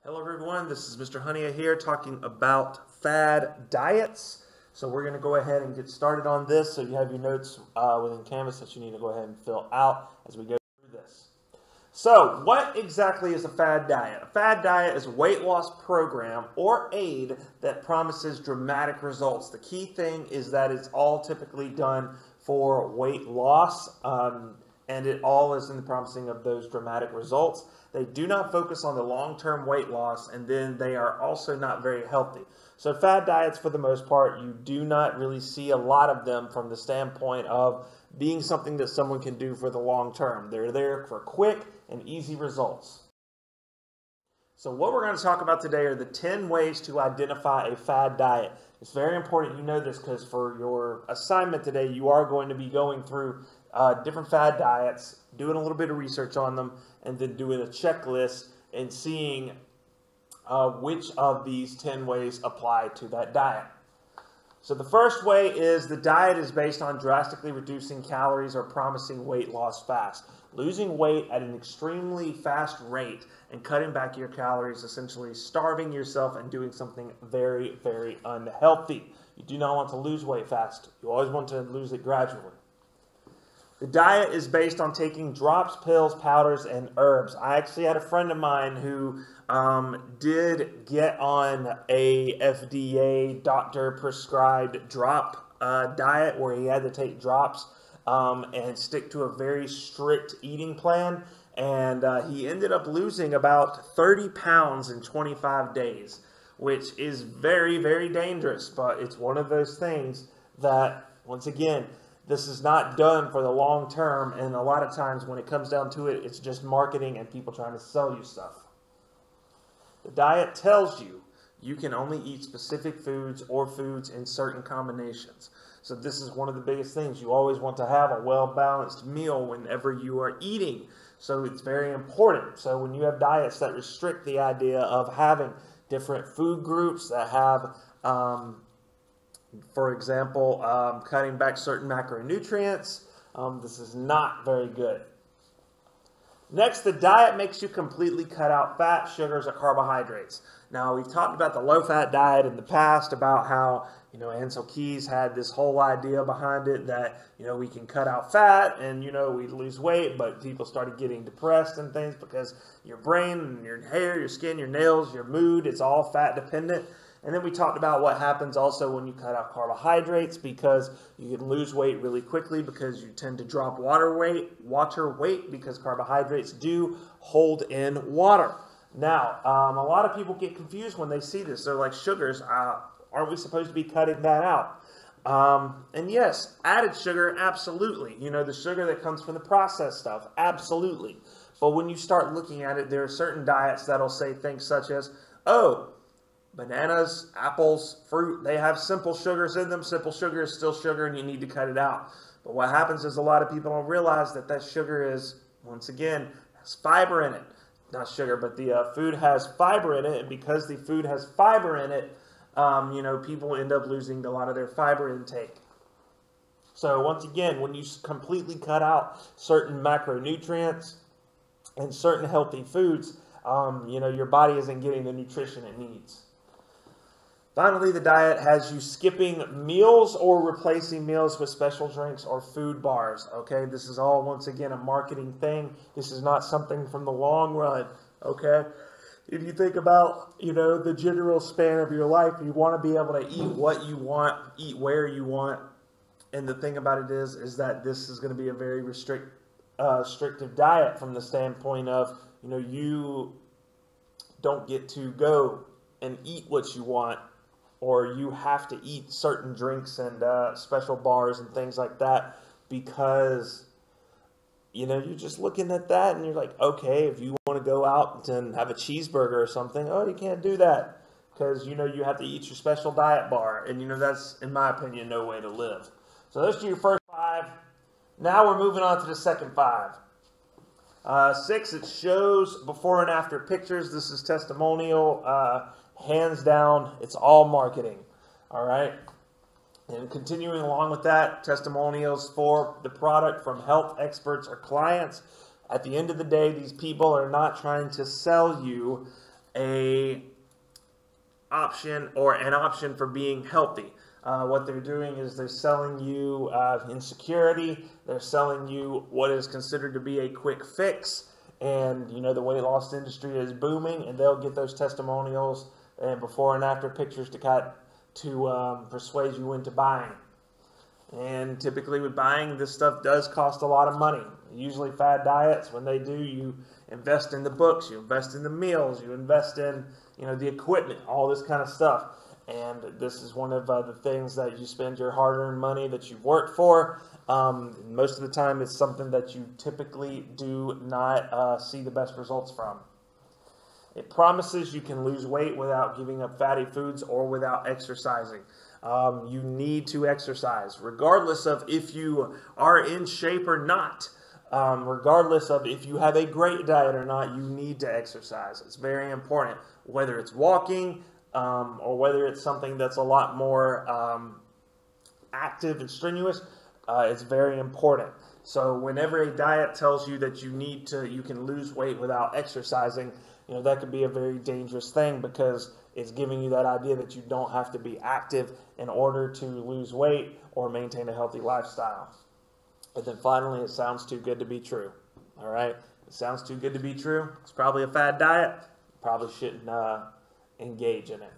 Hello everyone, this is Mr. Honey here talking about fad diets. So we're going to go ahead and get started on this. So you have your notes within Canvas that you need to go ahead and fill out as we go through this. So what exactly is a fad diet? A fad diet is a weight loss program or aid that promises dramatic results. The key thing is that it's all typically done for weight loss, and it all is in the promising of those dramatic results. They do not focus on the long-term weight loss, and then they are also not very healthy. So fad diets, for the most part, you do not really see a lot of them from the standpoint of being something that someone can do for the long term. They're there for quick and easy results. So what we're going to talk about today are the 10 ways to identify a fad diet. It's very important you know this because for your assignment today, you are going to be going through different fad diets, doing a little bit of research on them, and then doing a checklist and seeing which of these 10 ways apply to that diet. So the first way is the diet is based on drastically reducing calories or promising weight loss fast. Losing weight at an extremely fast rate and cutting back your calories, essentially starving yourself and doing something very, very unhealthy. You do not want to lose weight fast. You always want to lose it gradually. The diet is based on taking drops, pills, powders, and herbs. I actually had a friend of mine who did get on a FDA doctor-prescribed drop diet where he had to take drops and stick to a very strict eating plan. And he ended up losing about 30 pounds in 25 days, which is very, very dangerous. But it's one of those things that, once again, this is not done for the long term, and a lot of times when it comes down to it, it's just marketing and people trying to sell you stuff. The diet tells you you can only eat specific foods or foods in certain combinations. So this is one of the biggest things. You always want to have a well-balanced meal whenever you are eating. So it's very important. So when you have diets that restrict the idea of having different food groups that have for example, cutting back certain macronutrients. This is not very good. Next, the diet makes you completely cut out fat, sugars, or carbohydrates. Now, we've talked about the low-fat diet in the past about how, Ansel Keys had this whole idea behind it that, we can cut out fat and, we lose weight, but people started getting depressed and things because your brain and your hair, your skin, your nails, your mood, it's all fat dependent. And then we talked about what happens also when you cut out carbohydrates, because you can lose weight really quickly because you tend to drop water weight because carbohydrates do hold in water. Now, a lot of people get confused when they see this. They're like, sugars, aren't we supposed to be cutting that out? And yes, added sugar, absolutely. The sugar that comes from the processed stuff, absolutely. But when you start looking at it, there are certain diets that'll say things such as, oh, bananas, apples, fruit, they have simple sugars in them. Simple sugar is still sugar and you need to cut it out. But what happens is a lot of people don't realize that that sugar is, once again, has fiber in it. Not sugar, but the food has fiber in it. And because the food has fiber in it, people end up losing a lot of their fiber intake. So once again, when you completely cut out certain macronutrients and certain healthy foods, your body isn't getting the nutrition it needs. Finally, the diet has you skipping meals or replacing meals with special drinks or food bars. Okay, this is all, once again, a marketing thing. This is not something from the long run. Okay, if you think about, the general span of your life, you want to be able to eat what you want, eat where you want. And the thing about it is that this is going to be a very restrictive diet from the standpoint of, you don't get to go and eat what you want, or you have to eat certain drinks and special bars and things like that because, you're just looking at that and you're like, okay, if you want to go out and have a cheeseburger or something, oh, you can't do that because, you have to eat your special diet bar. And, that's, in my opinion, no way to live. So those are your first 5. Now we're moving on to the second 5. 6, it shows before and after pictures. This is testimonial. Hands down, it's all marketing. All right. And continuing along with that, testimonials for the product from health experts or clients. At the end of the day, these people are not trying to sell you a option or an option for being healthy. What they're doing is they're selling you insecurity. They're selling you what is considered to be a quick fix. And, you know, the weight loss industry is booming, and they'll get those testimonials and before and after pictures to persuade you into buying. And typically with buying, this stuff does cost a lot of money. Usually fad diets, when they do, you invest in the books, you invest in the meals, you invest in, you know, the equipment, all this kind of stuff. And this is one of the things that you spend your hard-earned money that you've worked for. Most of the time, it's something that you typically do not see the best results from. It promises you can lose weight without giving up fatty foods or without exercising. You need to exercise, regardless of if you are in shape or not. Regardless of if you have a great diet or not, you need to exercise. It's very important, whether it's walking, or whether it's something that's a lot more active and strenuous. It's very important. So whenever a diet tells you that you can lose weight without exercising, you know, that could be a very dangerous thing, because it's giving you that idea that you don't have to be active in order to lose weight or maintain a healthy lifestyle. And then finally, it sounds too good to be true. All right, it sounds too good to be true. It's probably a fad diet. You probably shouldn't engage in it.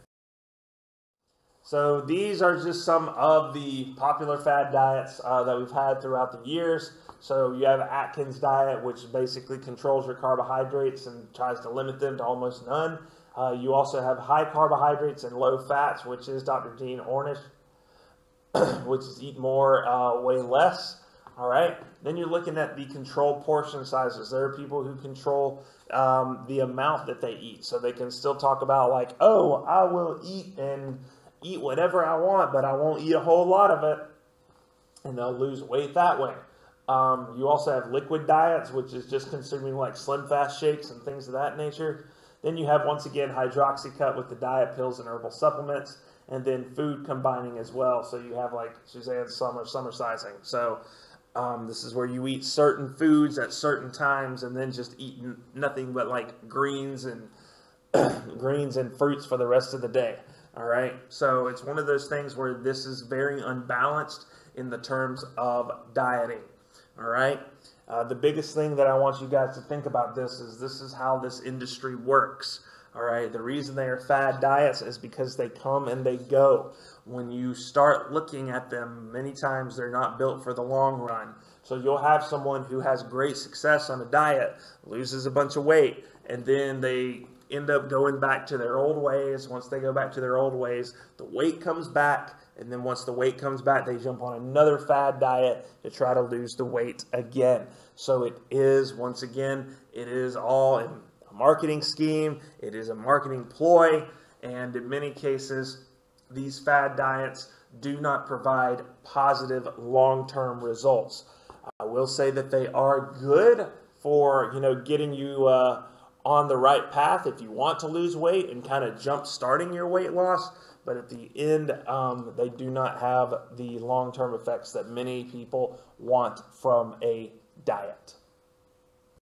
So these are just some of the popular fad diets that we've had throughout the years. So you have Atkins diet, which basically controls your carbohydrates and tries to limit them to almost none. You also have high carbohydrates and low fats, which is Dr. Dean Ornish, which is eat more, weigh less. All right. Then you're looking at the controlled portion sizes. There are people who control the amount that they eat. So they can still talk about like, oh, I will eat whatever I want, but I won't eat a whole lot of it. And they'll lose weight that way. You also have liquid diets, which is just consuming like Slim Fast shakes and things of that nature. Then you have, once again, hydroxycut with the diet pills and herbal supplements, and then food combining as well. So you have like Suzanne's summer sizing. So this is where you eat certain foods at certain times and then just eat nothing but like greens and greens and fruits for the rest of the day. All right. So it's one of those things where this is very unbalanced in the terms of dieting. All right. The biggest thing that I want you guys to think about this is how this industry works. All right. The reason they are fad diets is because they come and they go. When you start looking at them, many times they're not built for the long run. So you'll have someone who has great success on a diet, loses a bunch of weight, and then they end up going back to their old ways. Once they go back to their old ways, the weight comes back. And then once the weight comes back, they jump on another fad diet to try to lose the weight again. So it is, once again, it is all a marketing scheme. It is a marketing ploy. And in many cases, these fad diets do not provide positive long-term results. I will say that they are good for, you know, getting you on the right path if you want to lose weight and kind of jump starting your weight loss. But at the end, they do not have the long-term effects that many people want from a diet.